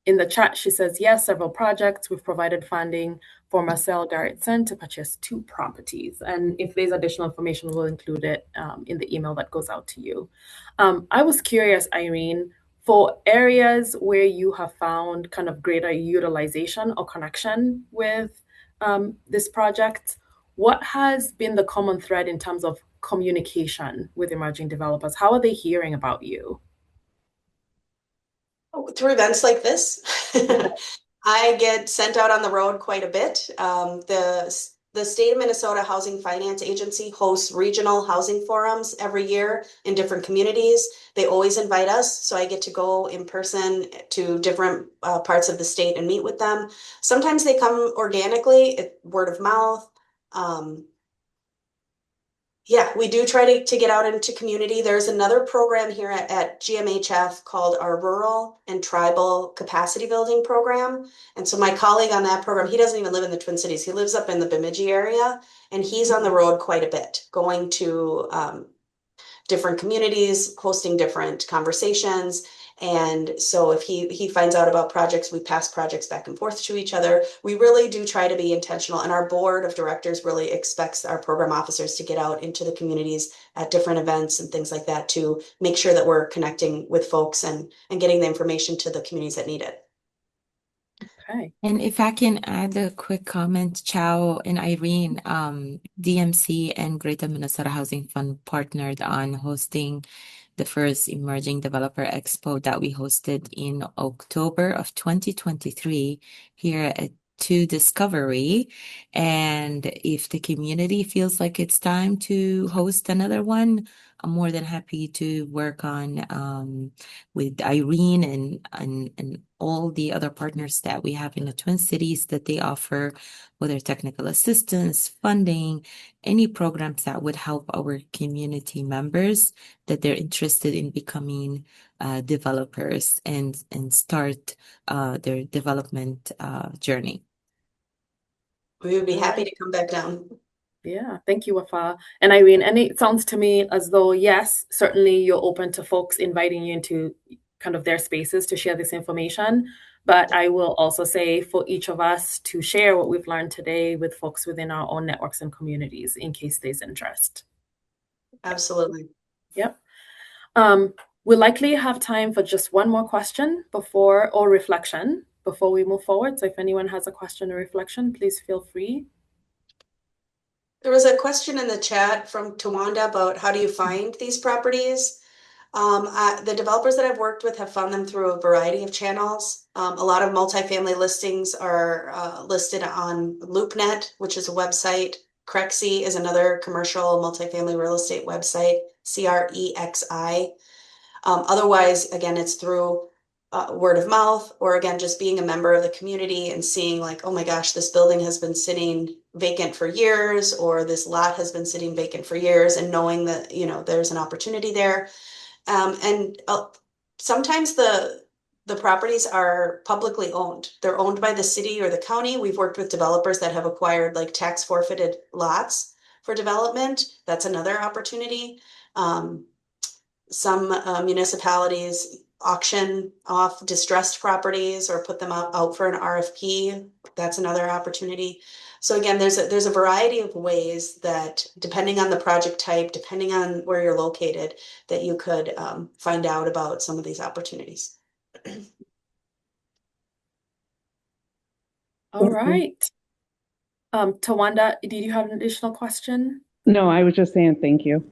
S1: In the chat, she says, yes, several projects. We've provided funding for Marcel Garrettson to purchase 2 properties. And if there's additional information, we'll include it in the email that goes out to you. I was curious, Irene, for areas where you have found kind of greater utilization or connection with this project, what has been the common thread in terms of communication with emerging developers? How are they hearing about you?
S2: Through events like this. I get sent out on the road quite a bit. The state of Minnesota Housing Finance Agency hosts regional housing forums every year in different communities. They always invite us, so I get to go in person to different parts of the state and meet with them. Sometimes they come organically, word of mouth. Yeah, we do try to get out into community. There's another program here at GMHF called our Rural and Tribal Capacity Building Program. And so my colleague on that program, he doesn't even live in the Twin Cities. He lives up in the Bemidji area, and he's on the road quite a bit, going to different communities, hosting different conversations. And so if he finds out about projects, we pass projects back and forth to each other. We really do try to be intentional, and our board of directors really expects our program officers to get out into the communities at different events and things like that to make sure that we're connecting with folks and getting the information to the communities that need it.
S1: Okay.
S8: And if I can add a quick comment, Chow and Irene, DMC and Greater Minnesota Housing Fund partnered on hosting the first Emerging Developer Expo that we hosted in October of 2023 here at 2 Discovery. And if the community feels like it's time to host another one, I'm more than happy to work on with Irene and all the other partners that we have in the Twin Cities that they offer, whether technical assistance, funding, any programs that would help our community members that they're interested in becoming developers and start their development journey.
S2: We would be happy to come back down.
S1: Yeah, thank you, Wafa. And Irene, and it sounds to me as though, yes, certainly you're open to folks inviting you into kind of their spaces to share this information. But I will also say for each of us to share what we've learned today with folks within our own networks and communities in case there's interest.
S2: Absolutely.
S1: Yep. We'll likely have time for just one more question or reflection before we move forward. So if anyone has a question or reflection, please feel free.
S2: There was a question in the chat from Tawanda about how do you find these properties? The developers that I've worked with have found them through a variety of channels. A lot of multifamily listings are listed on LoopNet, which is a website. Crexi is another commercial multifamily real estate website, CREXI. Otherwise, again, it's through word of mouth, or again, just being a member of the community and seeing like, oh my gosh, this building has been sitting vacant for years, or this lot has been sitting vacant for years, and knowing that, there's an opportunity there. And sometimes the properties are publicly owned. They're owned by the city or the county. We've worked with developers that have acquired like tax forfeited lots for development. That's another opportunity. Some municipalities auction off distressed properties or put them out for an RFP. That's another opportunity. So again, there's a variety of ways that, depending on the project type, depending on where you're located, that you could find out about some of these opportunities.
S1: All right. Tawanda, did you have an additional question?
S9: No, I was just saying thank you.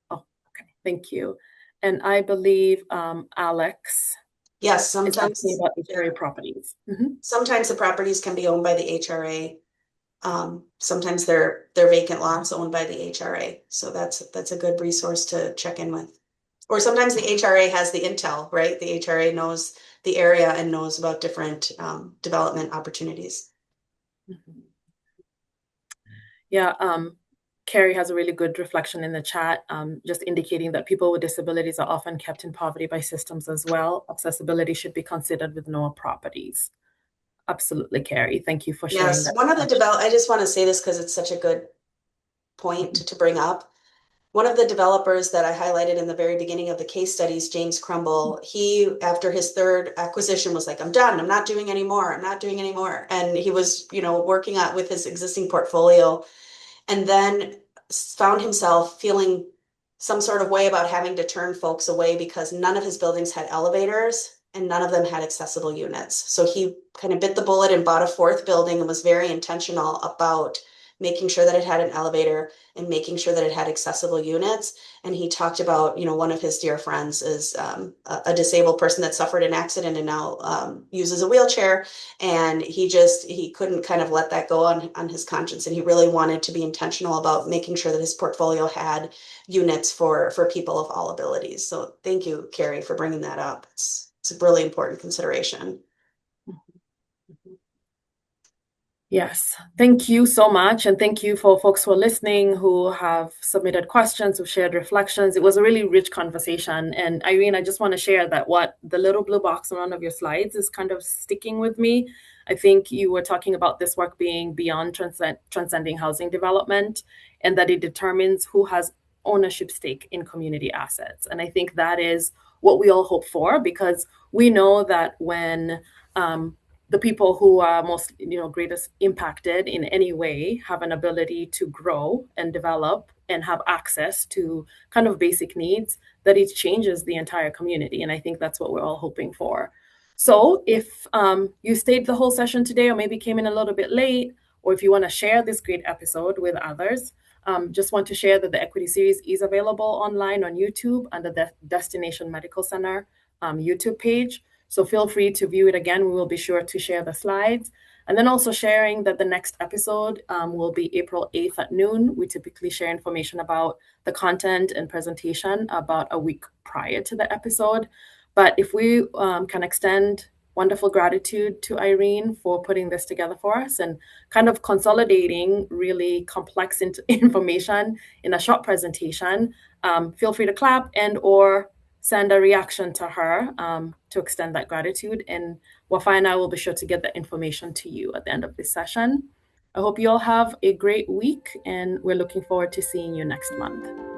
S1: Oh, okay. Thank you. And I believe Alex
S2: Yes,
S1: is
S2: sometimes
S1: asking about HRA properties.
S2: sometimes the properties can be owned by the HRA. Sometimes they're vacant lots owned by the HRA. So that's a good resource to check in with. Or sometimes the HRA has the intel, right? The HRA knows the area and knows about different development opportunities.
S1: Yeah, Carrie has a really good reflection in the chat, just indicating that people with disabilities are often kept in poverty by systems as well. Accessibility should be considered with no properties. Absolutely, Carrie. Thank you for sharing
S2: Yes,
S1: that.
S2: one of the I just want to say this because it's such a good point to bring up. One of the developers that I highlighted in the very beginning of the case studies, James Crumble, he, after his third acquisition, was like, I'm done. I'm not doing anymore. I'm not doing anymore. And he was, working out with his existing portfolio, and then found himself feeling some sort of way about having to turn folks away because none of his buildings had elevators and none of them had accessible units. So he kind of bit the bullet and bought a fourth building and was very intentional about making sure that it had an elevator and making sure that it had accessible units. And he talked about, one of his dear friends is a disabled person that suffered an accident and now uses a wheelchair. And he couldn't kind of let that go on his conscience. And he really wanted to be intentional about making sure that his portfolio had units for people of all abilities. So thank you, Carrie, for bringing that up. It's a really important consideration.
S1: Yes, thank you so much. And thank you for folks who are listening, who have submitted questions, who shared reflections. It was a really rich conversation. And Irene, I just want to share that what the little blue box on one of your slides is kind of sticking with me. I think you were talking about this work being beyond transcending housing development, and that it determines who has ownership stake in community assets. And I think that is what we all hope for, because we know that when the people who are most, greatest impacted in any way have an ability to grow and develop and have access to kind of basic needs, that it changes the entire community. And I think that's what we're all hoping for. So if you stayed the whole session today, or maybe came in a little bit late, or if you want to share this great episode with others, just want to share that the Equity Series is available online on YouTube under the Destination Medical Center YouTube page. So feel free to view it again. We will be sure to share the slides. And then also sharing that the next episode will be April 8th at noon. We typically share information about the content and presentation about a week prior to the episode. But if we can extend wonderful gratitude to Irene for putting this together for us and kind of consolidating really complex information in a short presentation, feel free to clap and or send a reaction to her to extend that gratitude. And Wafa and I will be sure to get that information to you at the end of this session. I hope you all have a great week, and we're looking forward to seeing you next month.